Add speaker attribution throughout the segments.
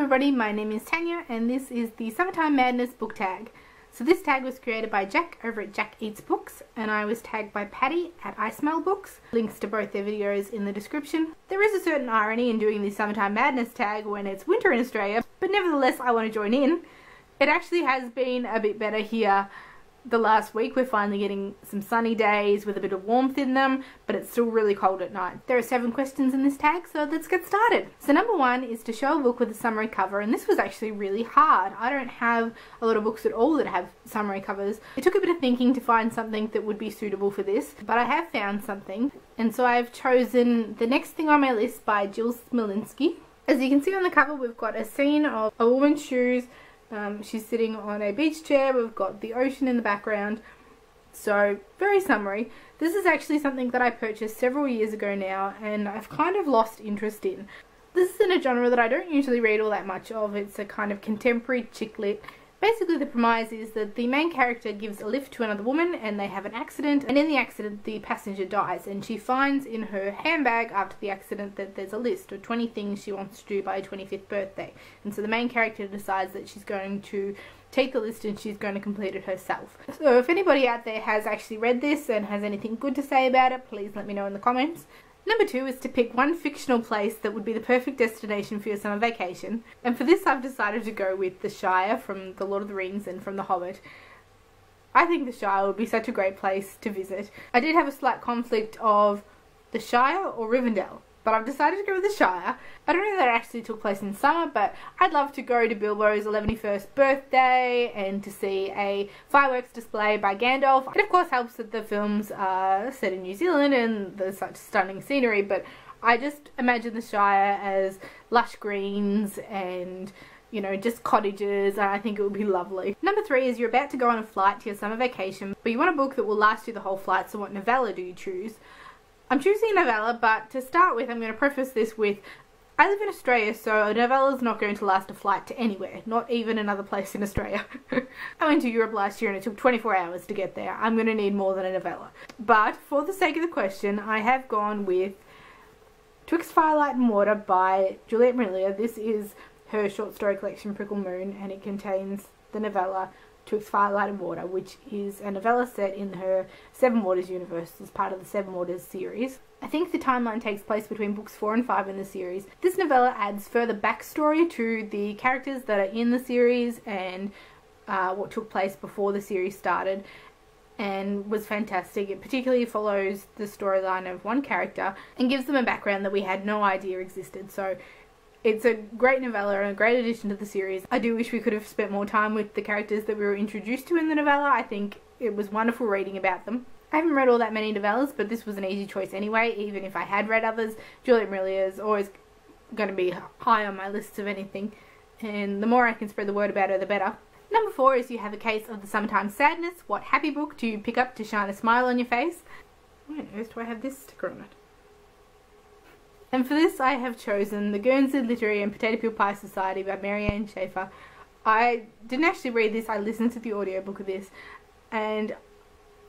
Speaker 1: everybody, my name is Tanya and this is the Summertime Madness book tag. So this tag was created by Jack over at Jack Eats Books and I was tagged by Patty at I Smell Books. Links to both their videos in the description. There is a certain irony in doing the Summertime Madness tag when it's winter in Australia, but nevertheless I want to join in. It actually has been a bit better here the last week. We're finally getting some sunny days with a bit of warmth in them, but it's still really cold at night. There are 7 questions in this tag, so let's get started. So number 1 is to show a book with a summary cover, and this was actually really hard. I don't have a lot of books at all that have summary covers. It took a bit of thinking to find something that would be suitable for this, but I have found something, and so I've chosen The Next Thing on My List by Jill Smolinski. As you can see on the cover, we've got a scene of a woman's shoes. She's sitting on a beach chair. We've got the ocean in the background. So, very summery. This is actually something that I purchased several years ago now and I've kind of lost interest in. This is in a genre that I don't usually read all that much of. It's a kind of contemporary chick lit. Basically the premise is that the main character gives a lift to another woman and they have an accident, and in the accident the passenger dies, and she finds in her handbag after the accident that there's a list of 20 things she wants to do by her 25th birthday. And so the main character decides that she's going to take the list and she's going to complete it herself. So if anybody out there has actually read this and has anything good to say about it, please let me know in the comments. Number 2 is to pick one fictional place that would be the perfect destination for your summer vacation. And for this I've decided to go with the Shire from The Lord of the Rings and from The Hobbit. I think the Shire would be such a great place to visit. I did have a slight conflict of the Shire or Rivendell, but I've decided to go with the Shire. I don't know that it actually took place in summer, but I'd love to go to Bilbo's 11th birthday and to see a fireworks display by Gandalf. It of course helps that the films are set in New Zealand and there's such stunning scenery, but I just imagine the Shire as lush greens and, you know, just cottages, and I think it would be lovely. Number 3 is you're about to go on a flight to your summer vacation, but you want a book that will last you the whole flight, so what novella do you choose? I'm choosing a novella, but to start with I'm going to preface this with I live in Australia, so a novella is not going to last a flight to anywhere, not even another place in Australia. I went to Europe last year and it took 24 hours to get there. I'm going to need more than a novella. But for the sake of the question, I have gone with Twixt Firelight and Water by Juliet Marillier. This is her short story collection Prickle Moon, and it contains the novella Twixt Firelight and Water, which is a novella set in her Seven Waters universe as part of the Seven Waters series. I think the timeline takes place between books 4 and 5 in the series. This novella adds further backstory to the characters that are in the series and what took place before the series started, and was fantastic. It particularly follows the storyline of one character and gives them a background that we had no idea existed. So it's a great novella and a great addition to the series. I do wish we could have spent more time with the characters that we were introduced to in the novella. I think it was wonderful reading about them. I haven't read all that many novellas, but this was an easy choice anyway, even if I had read others. Juliet Marillier is always going to be high on my list of anything, and the more I can spread the word about her, the better. Number 4 is you have a case of the summertime sadness. What happy book do you pick up to shine a smile on your face? Why on earth do I have this sticker on it? And for this I have chosen The Guernsey Literary and Potato Peel Pie Society by Mary Ann Schaefer. I didn't actually read this, I listened to the audiobook of this, and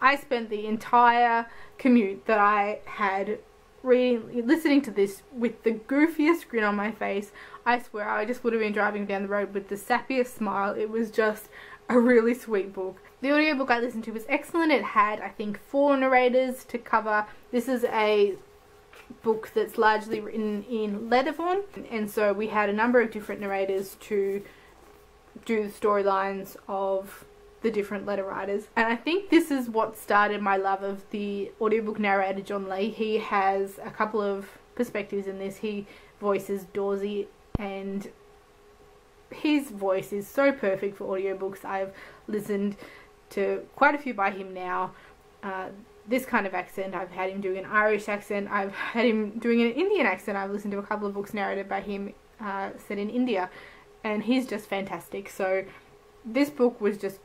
Speaker 1: I spent the entire commute that I had listening to this with the goofiest grin on my face. I swear I just would have been driving down the road with the sappiest smile. It was just a really sweet book. The audiobook I listened to was excellent. It had, I think, 4 narrators to cover. This is a book that's largely written in letter form, and so we had a number of different narrators to do the storylines of the different letter writers, and I think this is what started my love of the audiobook narrator John Lee. He has a couple of perspectives in this. He voices Dorsey and his voice is so perfect for audiobooks. I've listened to quite a few by him now. This kind of accent, I've had him doing an Irish accent, I've had him doing an Indian accent. I've listened to a couple of books narrated by him set in India, and he's just fantastic. So this book was just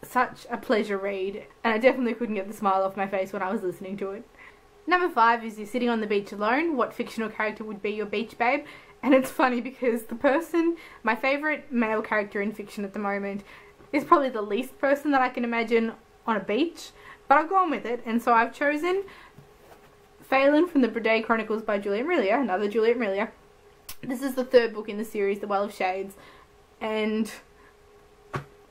Speaker 1: such a pleasure read, and I definitely couldn't get the smile off my face when I was listening to it. Number 5 is you're sitting on the beach alone. What fictional character would be your beach babe? And it's funny because my favourite male character in fiction at the moment is probably the least person that I can imagine on a beach, but I've gone with it, and so I've chosen Phelan from the Brede Chronicles by Juliet Marillier, another Juliet Marillier. This is the third book in the series, The Well of Shades, and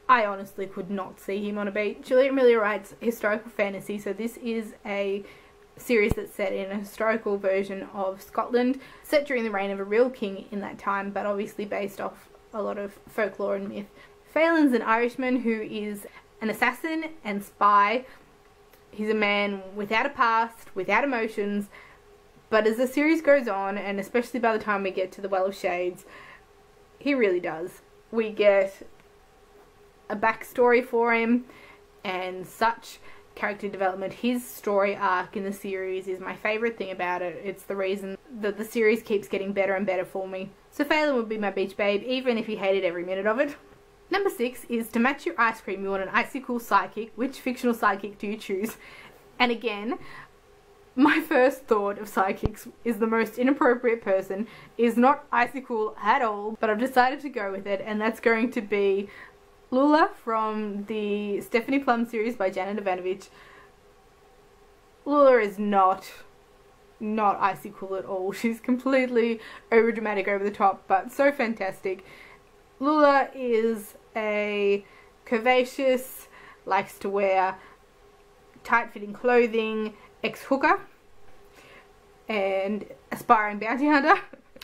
Speaker 1: I honestly could not see him on a beach. Julia Amelia writes historical fantasy, so this is a series that's set in a historical version of Scotland, set during the reign of a real king in that time, but obviously based off a lot of folklore and myth. Phelan's an Irishman who is an assassin and spy. He's a man without a past, without emotions, but as the series goes on, and especially by the time we get to The Well of Shades, he really does. We get a backstory for him and such character development. His story arc in the series is my favourite thing about it. It's the reason that the series keeps getting better and better for me. So Phelan would be my beach babe, even if he hated every minute of it. Number 6 is to match your ice cream, you want an icy cool sidekick. Which fictional sidekick do you choose? And again, my first thought of sidekicks is the most inappropriate person, is not icy cool at all, but I've decided to go with it, and that's going to be Lula from the Stephanie Plum series by Janet Ivanovich. Lula is not icy cool at all. She's completely overdramatic, over the top, but so fantastic. Lula is a curvaceous, likes to wear tight-fitting clothing, ex-hooker, and aspiring bounty hunter.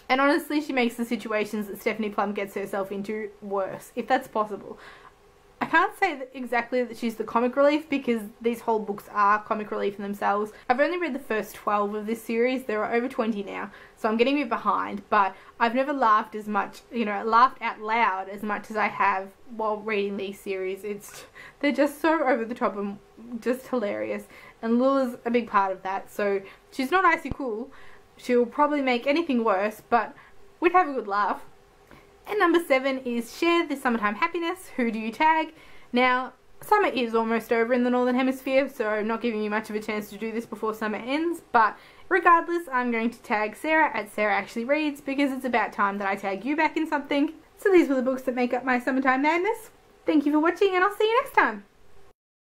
Speaker 1: And honestly, she makes the situations that Stephanie Plum gets herself into worse, if that's possible. I can't say exactly that she's the comic relief, because these whole books are comic relief in themselves. I've only read the first 12 of this series. There are over 20 now, so I'm getting a bit behind, but I've never laughed as much, laughed out loud as much as I have while reading these series. They're just so over the top and just hilarious, and Lula's a big part of that. So she's not icy cool. She'll probably make anything worse, but we'd have a good laugh. And number 7 is share the summertime happiness. Who do you tag? Now, summer is almost over in the Northern Hemisphere, so I'm not giving you much of a chance to do this before summer ends, but regardless, I'm going to tag Sarah at Sarah Actually Reads, because it's about time that I tag you back in something. So these were the books that make up my summertime madness. Thank you for watching, and I'll see you next time.